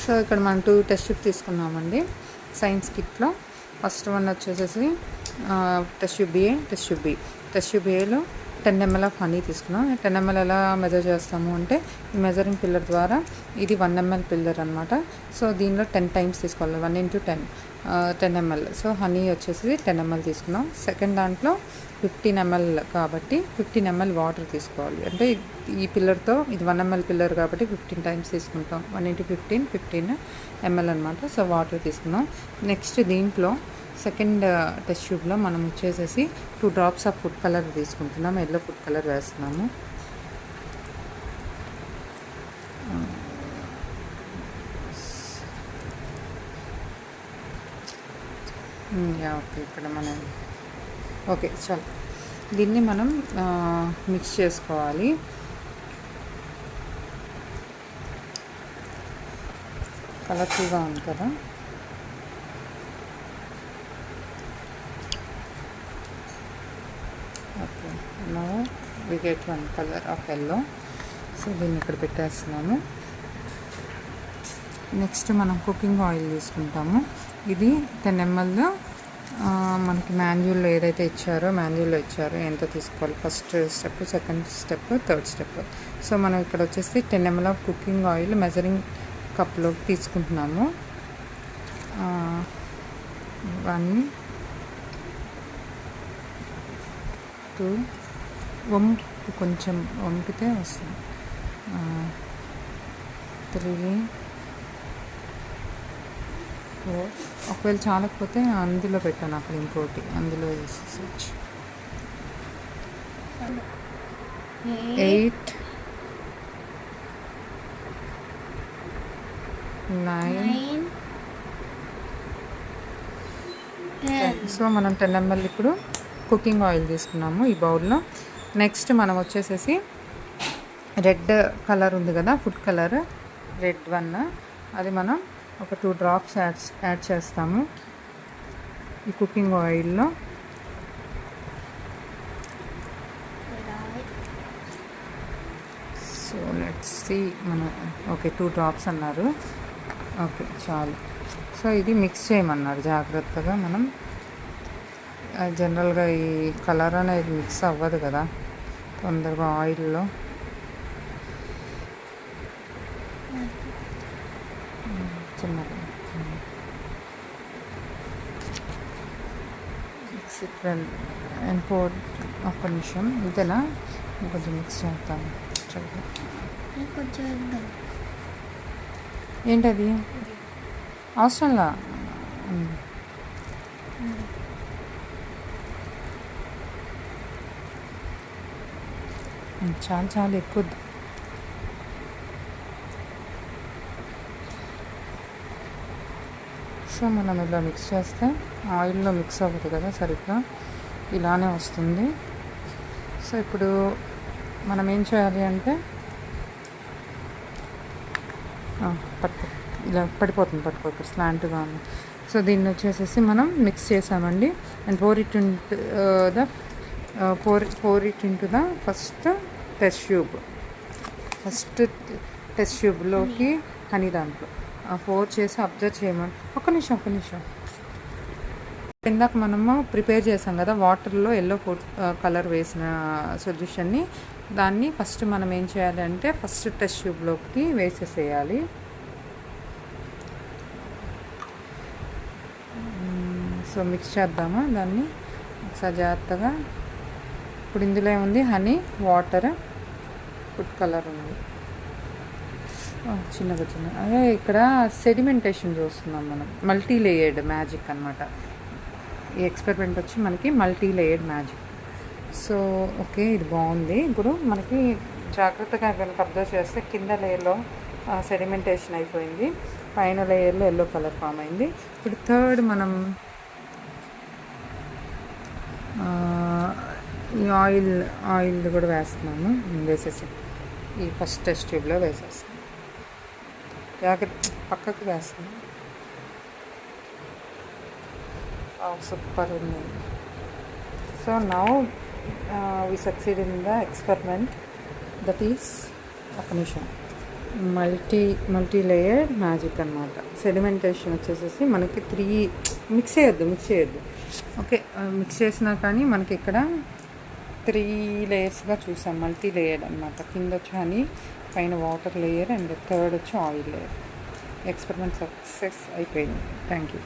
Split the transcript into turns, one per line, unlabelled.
So ఇక్కడ మనం 2 test tube తీసుకున్నామండి సైన్స్ కిట్లో. ఫస్ట్ వన్ వచ్చేసేసి test tube A, test tube B. Test tube ఏలో 10 ml ఆఫ్ హనీ తీసుకున్నాం. 10 ml ఎలా మెజర్ చేస్తాము అంటే ఈ మెజరింగ్ పిల్లర్ ద్వారా, ఇది 1 ml పిల్లర్ అనమాట. సో దీనిలో 10 టైమ్స్ తీసుకోవాలి, 1 into 10 10 ml. సో హనీ వచ్చేసి 10 ml తీసుకున్నాం. సెకండ్ దాంట్లో 15 ml కాబట్టి 15 ml వాటర్ తీసుకోవాలి. అంటే ఈ పిల్లర్తో ఇది 1 ml పిల్లర్ కాబట్టి 15 టైమ్స్ తీసుకుంటాం. 1 into 15 ml అనమాట. సో వాటర్ తీసుకున్నాం. నెక్స్ట్ దీంట్లో సెకండ్ టెస్ట్ ట్యూబ్లో మనం వచ్చేసేసి 2 drops ఆఫ్ ఫుడ్ కలర్ తీసుకుంటున్నాం. ఎల్లో ఫుడ్ కలర్ వేస్తున్నాము. ఓకే, ఇక్కడ మనం ఓకే చాలు. దీన్ని మనం మిక్స్ చేసుకోవాలి. కలర్ఫుల్గా ఉంది కదా. Okay, now we get 1 colour of yellow. So దీన్ని ఇక్కడ పెట్టేస్తున్నాము. నెక్స్ట్ మనం కుకింగ్ ఆయిల్ తీసుకుంటాము. ఇది 10 ml. మనకి మాన్యువల్లో ఏదైతే ఇచ్చారో ఎంత తీసుకోవాలి, first step, second step, third step. So మనం ఇక్కడ వచ్చేసి 10 ml of cooking oil measuring కప్లో తీసుకుంటున్నాము. 1 2 కొంచెం వంపితే వస్తుంది. 3 4. ఒకవేళ చాలకపోతే అందులో పెట్టాను, అక్కడ ఇంకోటి అందులో వేసేసచ్చు. 8 9 10. సో మనం 10 ml ఇప్పుడు కుకింగ్ ఆయిల్ తీసుకున్నాము ఈ బౌల్లో. నెక్స్ట్ మనం వచ్చేసేసి రెడ్ కలర్ ఉంది కదా, ఫుడ్ కలర్ రెడ్ 1, అది మనం ఒక 2 drops యాడ్ చేస్తాము ఈ కుకింగ్ ఆయిల్లో. సో లెట్స్ సీ మనం ఓకే 2 drops అన్నారు. ఓకే చాలు. సో ఇది మిక్స్ చేయమన్నారు జాగ్రత్తగా. మనం జనరల్గా ఈ కలర్ అనేది మిక్స్ అవ్వదు కదా తొందరగా ఆయిల్లో. చిన్నగా mix it well and pour. ఒక్క నిమిషం, ఇంతేనా? కొంచెం మిక్స్ చేస్తాను. ఏంటది అవసరంలా. చాలా ఎక్కువ. సో మనం ఇలా మిక్స్ చేస్తే ఆయిల్లో మిక్స్ అవ్వదు కదా సరిగ్గా, ఇలానే వస్తుంది. సో ఇప్పుడు మనం ఏం చేయాలి అంటే ఇలా పడిపోతుంది, ఇక్కడ స్లాంట్గా ఉంది. సో దీన్ని వచ్చేసేసి మనం మిక్స్ చేసామండి. And pour it into the first test ట్యూబ్లోకి హనీ దాంట్లో 4 చేసి అబ్జర్వ్ చేయమని. ఒక్క నిమిషం. ఇందాక మనము ప్రిపేర్ చేసాం కదా వాటర్లో ఎల్లో ఫుడ్ కలర్ వేసిన సొల్యూషన్ని, దాన్ని ఫస్ట్ మనం ఏం చేయాలి అంటే ఫస్ట్ టెస్ట్ ట్యూబ్లోకి వేసేసేయాలి. సో మిక్స్ చేద్దామా దాన్ని ఒకసారి జాగ్రత్తగా. ఇప్పుడు ఇందులో ఏముంది, హనీ, వాటర్, ఫుడ్ కలర్ ఉంది. చిన్నగా అదే ఇక్కడ సెడిమెంటేషన్ చూస్తున్నాం మనం. మల్టీ లేయర్డ్ మ్యాజిక్ అనమాట ఈ ఎక్స్పెరిమెంట్ వచ్చి మనకి. Multi layered magic. So okay, ఇది బాగుంది. ఇప్పుడు మనకి జాగ్రత్తగా కనుక అబ్జర్వ్ చేస్తే కింద లేయర్లో సెడిమెంటేషన్ అయిపోయింది, పైన లేయర్లో ఎల్లో కలర్ ఫామ్ అయింది. ఇప్పుడు థర్డ్ మనం ఈ ఆయిల్ కూడా వేస్తున్నాము. వేసేసి ఈ ఫస్ట్ టెస్ట్ ట్యూబ్లో వేసేస్తాం. జాగ్రత్త పక్కకు వేస్తున్నాం. సూపర్ ఉంది. So now we succeed in the experiment. That is ఒక నిమిషం మల్టీ లేయర్ మ్యాజిక్ అనమాట. సెడిమెంటేషన్ వచ్చేసేసి మనకి 3 మిక్స్ చేయొద్దు. ఓకే, మిక్స్ చేసినా కానీ మనకి ఇక్కడ 3 లేయర్స్గా చూసాం. మల్టీ లేయర్ అనమాట. కింద వచ్చి హనీ, పైన వాటర్ లేయర్ అండ్ థర్డ్ వచ్చి ఆయిల్ లేయర్. ఎక్స్పెరిమెంట్ సక్సెస్ అయిపోయింది. Thank you.